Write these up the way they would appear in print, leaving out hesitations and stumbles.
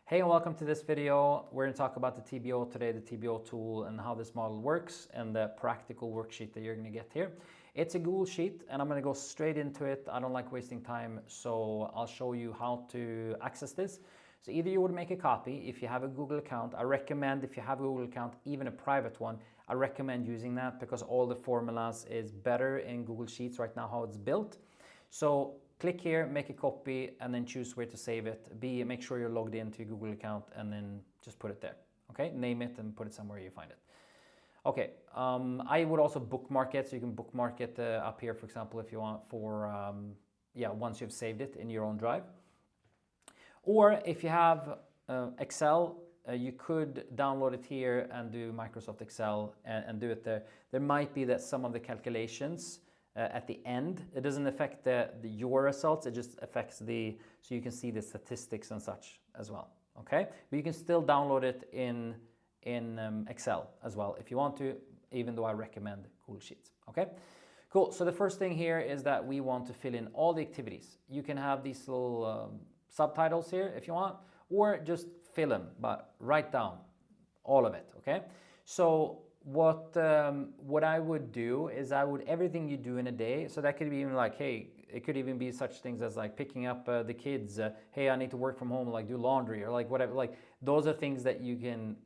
Hey and welcome to this video. We're going to talk about the TBO today, the TBO tool and how this model works and the practical worksheet that you're going to get here. It's a Google Sheet and I'm going to go straight into it. I don't like wasting time, so I'll show you how to access this. So either you would make a copy if you have a Google account. I recommend, if you have a Google account, even a private one, I recommend using that because all the formulas is better in Google Sheets right now how it's built. So click here, make a copy, and then choose where to save it. Make sure you're logged into your Google account and then just put it there. Okay, name it and put it somewhere you find it. Okay, I would also bookmark it, so you can bookmark it up here, for example, if you want for, once you've saved it in your own drive. Or if you have Excel, you could download it here and do Microsoft Excel and do it there. There might be that some of the calculations at the end, it doesn't affect your results, it just affects so you can see the statistics and such as well, okay? But you can still download it in Excel as well if you want to, even though I recommend Google Sheets, okay? Cool, so the first thing here is that we want to fill in all the activities. You can have these little subtitles here if you want, or just fill them, but write down all of it, okay? So what I would do is everything you do in a day, so that could be even like, hey, it could even be such things as like picking up the kids, hey, I need to work from home, like do laundry or like whatever, like those are things that you can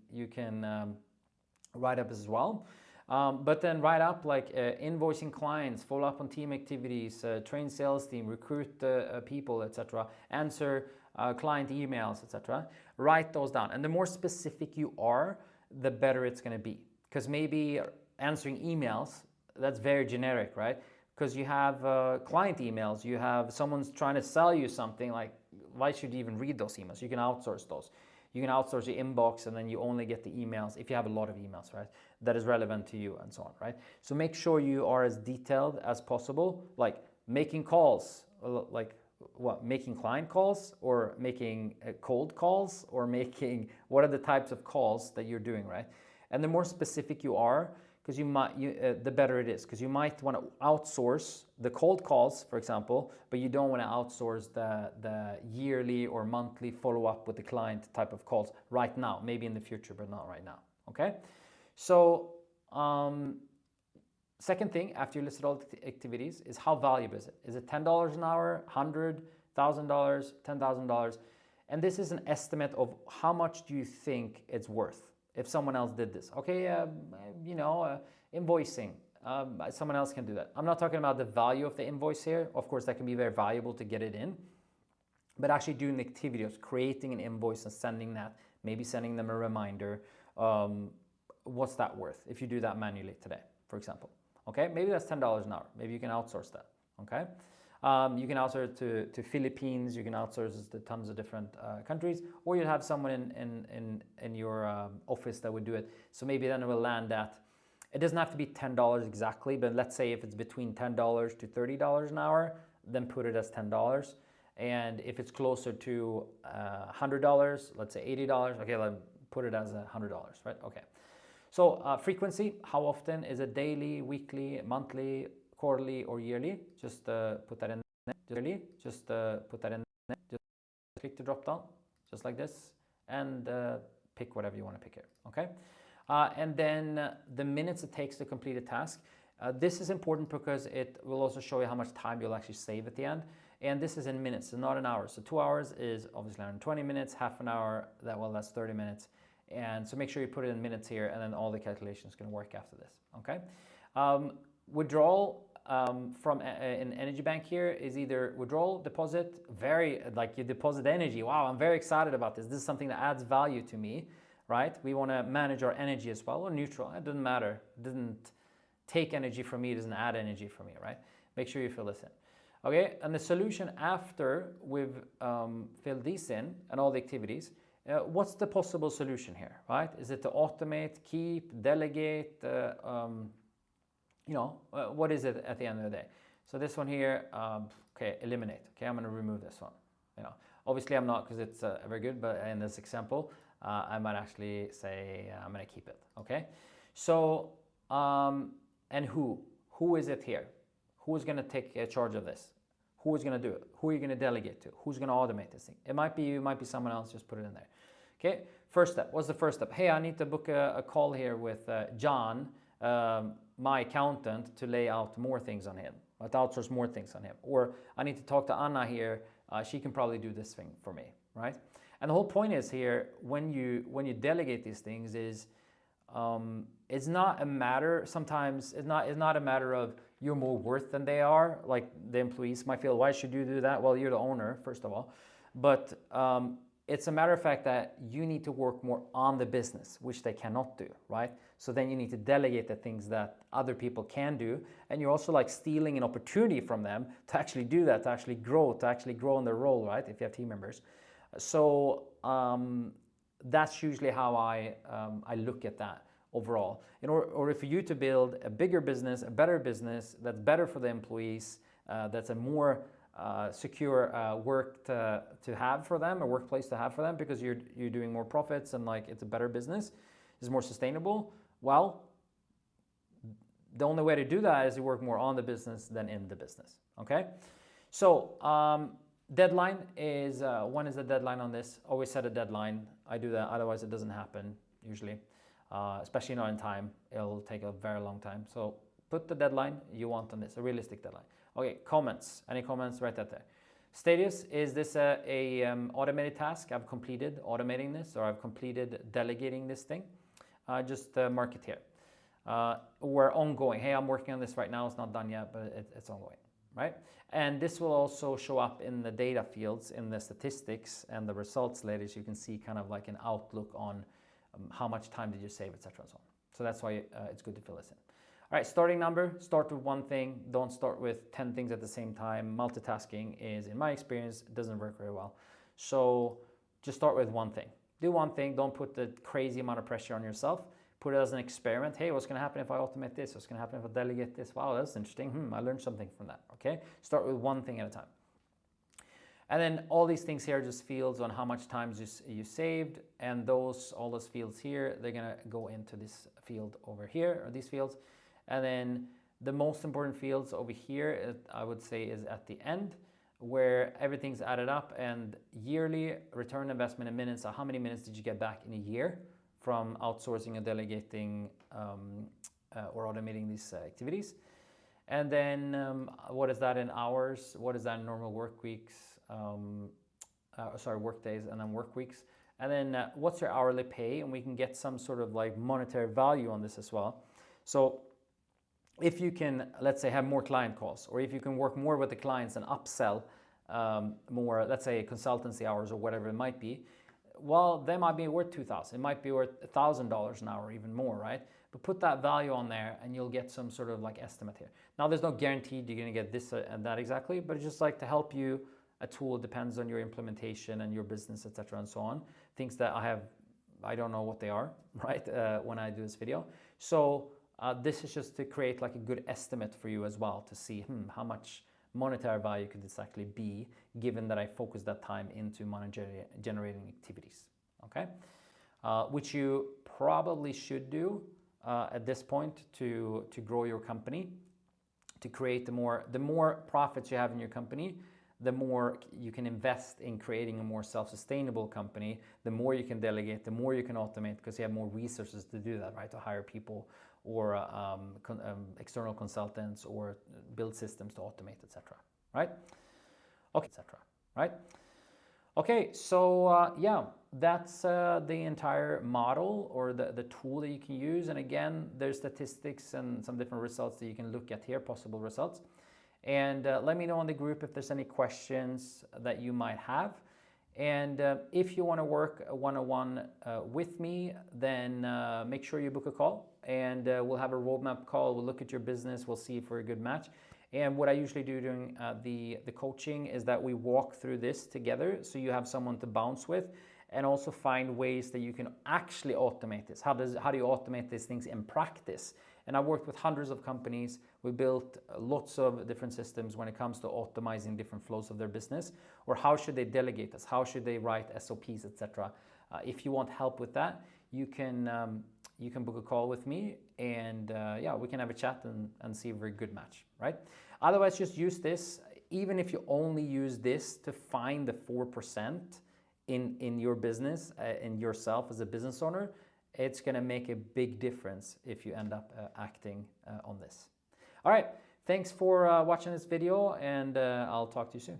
write up as well. But then write up like invoicing clients, follow up on team activities, train sales team, recruit people, etc. Answer client emails, etc. Write those down. And the more specific you are, the better it's going to be. Because maybe answering emails, that's very generic, right? Because you have client emails, you have someone's trying to sell you something, like why should you even read those emails? You can outsource those. You can outsource your inbox and then you only get the emails, if you have a lot of emails, right? That is relevant to you and so on, right? So make sure you are as detailed as possible, like making calls, like what, making client calls or making cold calls or making, what are the types of calls that you're doing, right? And the more specific you are, because the better it is, because you might want to outsource the cold calls, for example, but you don't want to outsource the yearly or monthly follow-up with the client type of calls right now, maybe in the future, but not right now, okay? So second thing, after you listed all the activities, is how valuable is it? Is it $10 an hour, $100, $1,000, $10,000? And this is an estimate of how much do you think it's worth if someone else did this. Okay, invoicing, someone else can do that. I'm not talking about the value of the invoice here. Of course, that can be very valuable to get it in. But actually doing the activity of creating an invoice and sending that, maybe sending them a reminder, what's that worth if you do that manually today, for example? Okay, maybe that's $10 an hour. Maybe you can outsource that, okay? You can outsource to Philippines, you can outsource to tons of different countries, or you'll have someone in your office that would do it. So maybe then it will land at, it doesn't have to be $10 exactly, but let's say if it's between $10 to $30 an hour, then put it as $10. And if it's closer to $100, let's say $80, okay, let's put it as $100, right? Okay. So frequency, how often? Is it daily, weekly, monthly, quarterly, or yearly? Just put that in there. Just put that in there. Just click the drop down, just like this, and pick whatever you want to pick here, okay? And then the minutes it takes to complete a task. This is important because it will also show you how much time you'll actually save at the end. And this is in minutes, so not in hours. So 2 hours is obviously 120 minutes, half an hour, that's 30 minutes. And so make sure you put it in minutes here, and then all the calculations can work after this, okay? Withdrawal from an energy bank here is either withdrawal, deposit, like you deposit energy. Wow, I'm very excited about this. This is something that adds value to me, right? We want to manage our energy as well, or neutral. It doesn't matter. It doesn't take energy from me. It doesn't add energy for me, right? Make sure you fill this in. Okay, and the solution after we've filled these in and all the activities, what's the possible solution here, right? Is it to automate, keep, delegate, what is it at the end of the day? So this one here, okay, eliminate. Okay, I'm going to remove this one. Obviously I'm not, because it's very good, but in this example, I might actually say I'm going to keep it. Okay, so and who is it here? Who is going to take charge of this? Who is going to do it? Who are you going to delegate to? Who's going to automate this thing? It might be you, it might be someone else. Just put it in there. Okay, first step. What's the first step? Hey, I need to book a call here with John, my accountant, to lay out more things on him, to outsource more things on him. Or I need to talk to Anna here. She can probably do this thing for me, right? And the whole point is here, when you delegate these things, is it's not a matter, sometimes it's not a matter of you're more worth than they are. Like the employees might feel, why should you do that? Well, you're the owner, first of all. But it's a matter of fact that you need to work more on the business, which they cannot do, right? So then you need to delegate the things that other people can do. And you're also like stealing an opportunity from them to actually do that, to actually grow in their role, right? If you have team members. So that's usually how I look at that overall. In order for you to build a bigger business, a better business that's better for the employees, that's a more secure work to have for them, a workplace to have for them, because you're doing more profits and like it's a better business, it's more sustainable. Well, the only way to do that is to work more on the business than in the business. Okay, so deadline is when is the deadline on this? Always set a deadline. I do that, otherwise it doesn't happen usually, especially not in time. It'll take a very long time. So put the deadline you want on this, a realistic deadline. Okay, comments. Any comments? Write that there. Status, is this a automated task? I've completed automating this, or I've completed delegating this thing. Just mark it here. Or ongoing. Hey, I'm working on this right now. It's not done yet, but it's ongoing, right? And this will also show up in the data fields, in the statistics and the results later, so you can see kind of like an outlook on how much time did you save, etc. and so on. So that's why it's good to fill this in. All right, starting number, start with one thing. Don't start with 10 things at the same time. Multitasking is, in my experience, it doesn't work very well. So just start with one thing. Do one thing. Don't put the crazy amount of pressure on yourself. Put it as an experiment. Hey, what's going to happen if I automate this? What's going to happen if I delegate this? Wow, that's interesting. I learned something from that. Okay, start with one thing at a time. And then all these things here are just fields on how much time you saved, and all those fields here, they're going to go into this field over here, or these fields. And then the most important fields over here, I would say, is at the end, where everything's added up, and yearly return investment in minutes. So how many minutes did you get back in a year from outsourcing and delegating or automating these activities? And then what is that in hours? What is that in normal work weeks? Work days, and then work weeks. And then what's your hourly pay? And we can get some sort of like monetary value on this as well. So if you can, let's say, have more client calls, or if you can work more with the clients and upsell more, let's say, consultancy hours or whatever it might be, well, they might be worth $2,000. It might be worth $1,000 an hour, even more, right? But put that value on there, and you'll get some sort of like estimate here. Now, there's no guarantee you're going to get this and that exactly, but it's just like to help you. A tool depends on your implementation and your business, etc., and so on. Things that I don't know what they are, right? When I do this video, so this is just to create like a good estimate for you as well, to see how much monetary value could this actually be, given that I focus that time into monetary generating activities. Okay, which you probably should do at this point to grow your company, to create the more profits you have in your company, the more you can invest in creating a more self-sustainable company, the more you can delegate, the more you can automate, because you have more resources to do that, right? To hire people, or external consultants, or build systems to automate, etc. Right? Okay, etc. Right? Okay, so yeah, that's the entire model, or the tool that you can use. And again, there's statistics and some different results that you can look at here, possible results. And let me know in the group if there's any questions that you might have. And if you want to work one-on-one with me, then make sure you book a call, and we'll have a roadmap call. We'll look at your business. We'll see if we're a good match. And what I usually do during the coaching is that we walk through this together, so you have someone to bounce with, and also find ways that you can actually automate this. How do you automate these things in practice? And I've worked with hundreds of companies. We built lots of different systems when it comes to optimizing different flows of their business, or how should they delegate this? How should they write SOPs, etc. If you want help with that, you can book a call with me, and yeah, we can have a chat and see if we're a good match, right? Otherwise, just use this. Even if you only use this to find the 4% in your business, in yourself as a business owner, it's going to make a big difference if you end up acting on this. All right, thanks for watching this video, and I'll talk to you soon.